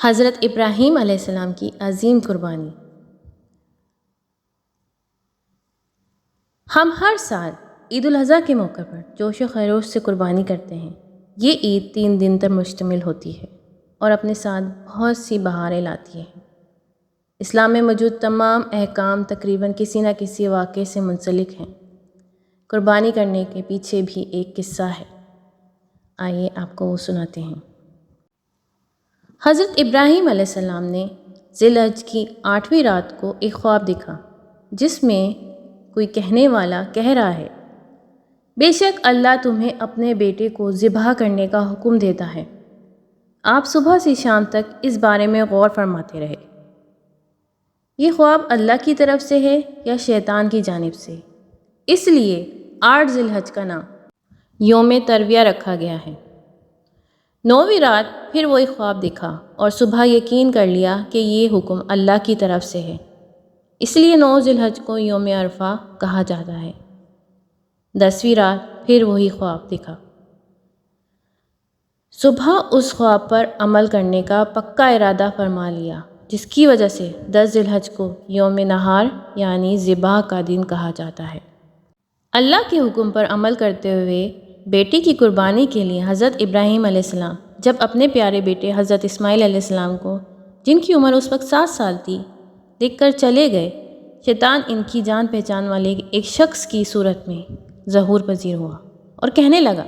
حضرت ابراہیم علیہ السلام کی عظیم قربانی۔ ہم ہر سال عید الاضحیٰ کے موقع پر جوش و خروش سے قربانی کرتے ہیں۔ یہ عید 3 دن تک مشتمل ہوتی ہے اور اپنے ساتھ بہت سی بہاریں لاتی ہے۔ اسلام میں موجود تمام احکام تقریباً کسی نہ کسی واقعے سے منسلک ہیں۔ قربانی کرنے کے پیچھے بھی ایک قصہ ہے، آئیے آپ کو وہ سناتے ہیں۔ حضرت ابراہیم علیہ السلام نے ذی الحج کی 8ویں رات کو ایک خواب دیکھا جس میں کوئی کہنے والا کہہ رہا ہے، بے شک اللہ تمہیں اپنے بیٹے کو ذبح کرنے کا حکم دیتا ہے۔ آپ صبح سے شام تک اس بارے میں غور فرماتے رہے۔ یہ خواب اللہ کی طرف سے ہے یا شیطان کی جانب سے؟ اس لیے 8 ذی الحج کا نام یوم ترویہ رکھا گیا ہے۔ 9ویں رات پھر وہی خواب دیکھا اور صبح یقین کر لیا کہ یہ حکم اللہ کی طرف سے ہے، اس لیے 9 ذی الحج کو یوم عرفہ کہا جاتا ہے۔ 10ویں رات پھر وہی خواب دیکھا۔ صبح اس خواب پر عمل کرنے کا پکا ارادہ فرما لیا، جس کی وجہ سے 10 ذی الحج کو یوم نہار یعنی ذبح کا دن کہا جاتا ہے۔ اللہ کے حکم پر عمل کرتے ہوئے بیٹے کی قربانی کے لیے حضرت ابراہیم علیہ السلام جب اپنے پیارے بیٹے حضرت اسماعیل علیہ السلام کو، جن کی عمر اس وقت 7 سال تھی، دیکھ کر چلے گئے، شیطان ان کی جان پہچان والے ایک شخص کی صورت میں ظہور پذیر ہوا اور کہنے لگا،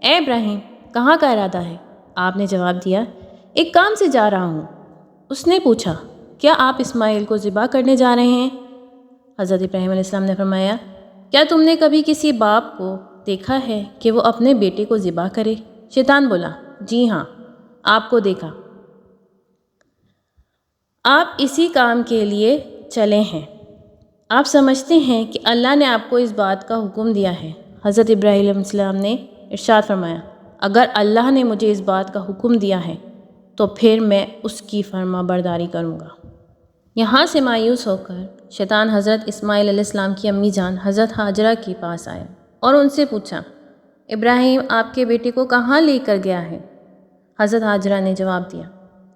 اے ابراہیم، کہاں کا ارادہ ہے؟ آپ نے جواب دیا، ایک کام سے جا رہا ہوں۔ اس نے پوچھا، کیا آپ اسماعیل کو ذبح کرنے جا رہے ہیں؟ حضرت ابراہیم علیہ السلام نے فرمایا، کیا تم نے کبھی کسی باپ کو دیکھا ہے کہ وہ اپنے بیٹے کو ذبح کرے؟ شیطان بولا، جی ہاں، آپ کو دیکھا۔ آپ اسی کام کے لیے چلے ہیں۔ آپ سمجھتے ہیں کہ اللہ نے آپ کو اس بات کا حکم دیا ہے۔ حضرت ابراہیم علیہ السلام نے ارشاد فرمایا، اگر اللہ نے مجھے اس بات کا حکم دیا ہے تو پھر میں اس کی فرما برداری کروں گا۔ یہاں سے مایوس ہو کر شیطان حضرت اسماعیل علیہ السلام کی امی جان حضرت ہاجرہ کے پاس آیا اور ان سے پوچھا، ابراہیم آپ کے بیٹے کو کہاں لے کر گیا ہے؟ حضرت ہاجرہ نے جواب دیا،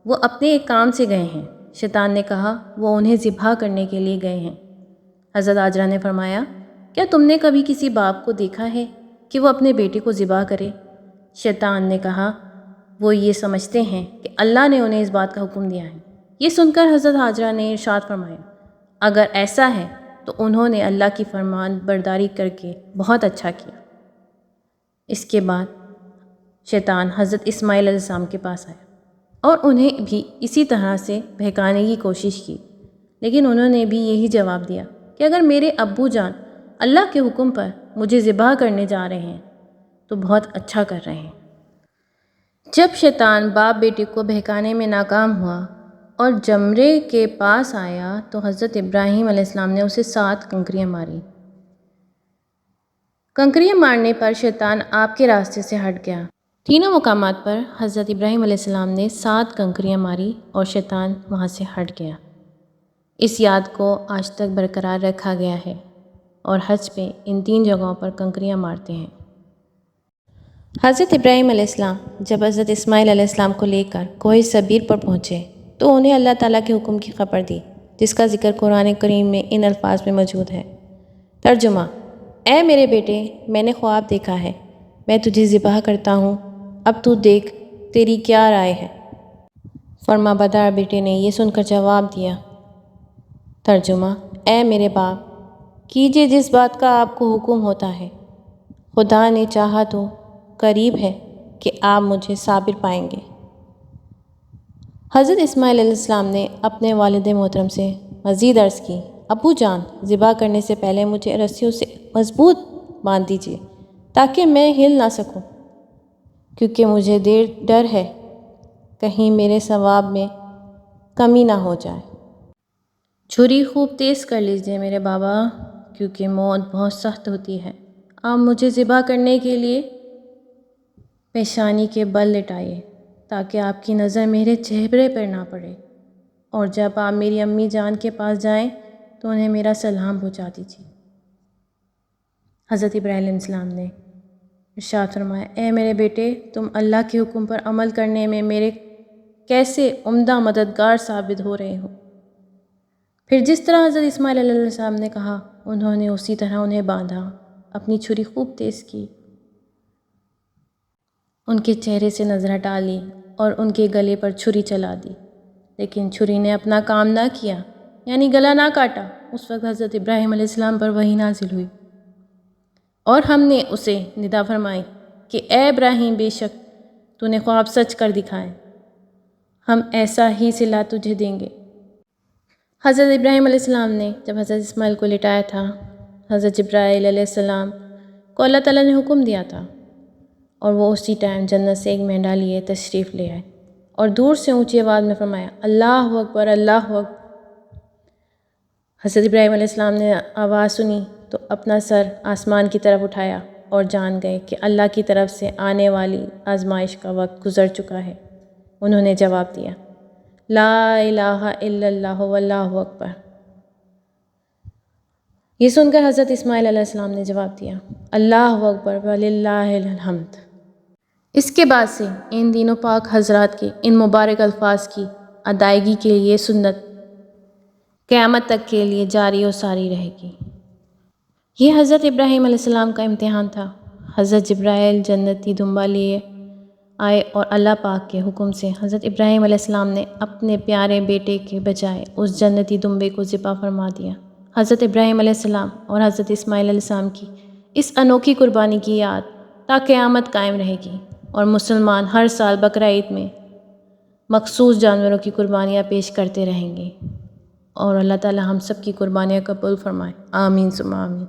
وہ اپنے ایک کام سے گئے ہیں۔ شیطان نے کہا، وہ انہیں ذبح کرنے کے لیے گئے ہیں۔ حضرت ہاجرہ نے فرمایا، کیا تم نے کبھی کسی باپ کو دیکھا ہے کہ وہ اپنے بیٹے کو ذبح کرے؟ شیطان نے کہا، وہ یہ سمجھتے ہیں کہ اللہ نے انہیں اس بات کا حکم دیا ہے۔ یہ سن کر حضرت ہاجرہ نے ارشاد فرمایا، اگر ایسا ہے تو انہوں نے اللہ کی فرمان برداری کر کے بہت اچھا کیا۔ اس کے بعد شیطان حضرت اسماعیل علیہ السلام کے پاس آیا اور انہیں بھی اسی طرح سے بہکانے کی کوشش کی، لیکن انہوں نے بھی یہی جواب دیا کہ اگر میرے ابو جان اللہ کے حکم پر مجھے ذبح کرنے جا رہے ہیں تو بہت اچھا کر رہے ہیں۔ جب شیطان باپ بیٹے کو بہکانے میں ناکام ہوا اور جمرے کے پاس آیا تو حضرت ابراہیم علیہ السلام نے اسے 7 کنکریاں ماری۔ کنکریاں مارنے پر شیطان آپ کے راستے سے ہٹ گیا۔ تینوں مقامات پر حضرت ابراہیم علیہ السلام نے 7 کنکریاں ماری اور شیطان وہاں سے ہٹ گیا۔ اس یاد کو آج تک برقرار رکھا گیا ہے اور حج پہ ان 3 جگہوں پر کنکریاں مارتے ہیں۔ حضرت ابراہیم علیہ السلام جب حضرت اسماعیل علیہ السلام کو لے کر کوہ صبیر پر پہنچے تو انہیں اللہ تعالیٰ کے حکم کی خبر دی، جس کا ذکر قرآن کریم میں ان الفاظ میں موجود ہے۔ ترجمہ، اے میرے بیٹے، میں نے خواب دیکھا ہے، میں تجھے ذبح کرتا ہوں، اب تو دیکھ تیری کیا رائے ہے؟ فرما بردار بیٹے نے یہ سن کر جواب دیا۔ ترجمہ، اے میرے باپ، کیجیے جس بات کا آپ کو حکم ہوتا ہے، خدا نے چاہا تو قریب ہے کہ آپ مجھے صابر پائیں گے۔ حضرت اسماعیل علیہ السلام نے اپنے والد محترم سے مزید عرض کی، ابو جان، ذبح کرنے سے پہلے مجھے رسیوں سے مضبوط باندھ دیجیے تاکہ میں ہل نہ سکوں، کیونکہ مجھے ڈر ہے کہیں میرے ثواب میں کمی نہ ہو جائے۔ چھری خوب تیز کر لیجیے میرے بابا، کیونکہ موت بہت سخت ہوتی ہے۔ آپ مجھے ذبح کرنے کے لیے پیشانی کے بل لٹائیے تاکہ آپ کی نظر میرے چہرے پر نہ پڑے، اور جب آپ میری امی جان کے پاس جائیں تو انہیں میرا سلام پہنچا دیجیے۔ حضرت ابراہیم علیہ السلام نے ارشاد فرمایا، اے میرے بیٹے، تم اللہ کے حکم پر عمل کرنے میں میرے کیسے عمدہ مددگار ثابت ہو رہے ہو۔ پھر جس طرح حضرت اسماعیل علیہ السلام نے کہا انہوں نے اسی طرح انہیں باندھا، اپنی چھری خوب تیز کی، ان کے چہرے سے نظر ہٹا لی اور ان کے گلے پر چھری چلا دی، لیکن چھری نے اپنا کام نہ کیا، یعنی گلا نہ کاٹا۔ اس وقت حضرت ابراہیم علیہ السلام پر وحی نازل ہوئی اور ہم نے اسے ندا فرمائی کہ اے ابراہیم، بے شک تو نے خواب سچ کر دکھائے، ہم ایسا ہی صلہ تجھے دیں گے۔ حضرت ابراہیم علیہ السلام نے جب حضرت اسماعیل کو لٹایا تھا، حضرت جبرائیل علیہ السلام کو اللہ تعالیٰ نے حکم دیا تھا اور وہ اسی ٹائم جنت سے ایک مینڈا لیے تشریف لے آئے اور دور سے اونچی آواز میں فرمایا اللہ اکبر، اللہ اکبر۔ حضرت ابراہیم علیہ السلام نے آواز سنی تو اپنا سر آسمان کی طرف اٹھایا اور جان گئے کہ اللہ کی طرف سے آنے والی آزمائش کا وقت گزر چکا ہے۔ انہوں نے جواب دیا لا الہ الا اللہ واللہ اکبر۔ یہ سن کر حضرت اسماعیل علیہ السلام نے جواب دیا اللہ اکبر وللہ الحمد۔ اس کے بعد سے ان دینوں پاک حضرات کے ان مبارک الفاظ کی ادائیگی کے لیے سنت قیامت تک کے لیے جاری و ساری رہے گی۔ یہ حضرت ابراہیم علیہ السلام کا امتحان تھا۔ حضرت جبرائیل جنتی دمبا لیے آئے اور اللہ پاک کے حکم سے حضرت ابراہیم علیہ السلام نے اپنے پیارے بیٹے کے بجائے اس جنتی دمبے کو ذبح فرما دیا۔ حضرت ابراہیم علیہ السلام اور حضرت اسماعیل علیہ السلام کی اس انوکھی قربانی کی یاد تا قیامت قائم رہے گی اور مسلمان ہر سال بقرعید میں مخصوص جانوروں کی قربانیاں پیش کرتے رہیں گے، اور اللہ تعالی ہم سب کی قربانیاں قبول فرمائے، آمین ثم آمین۔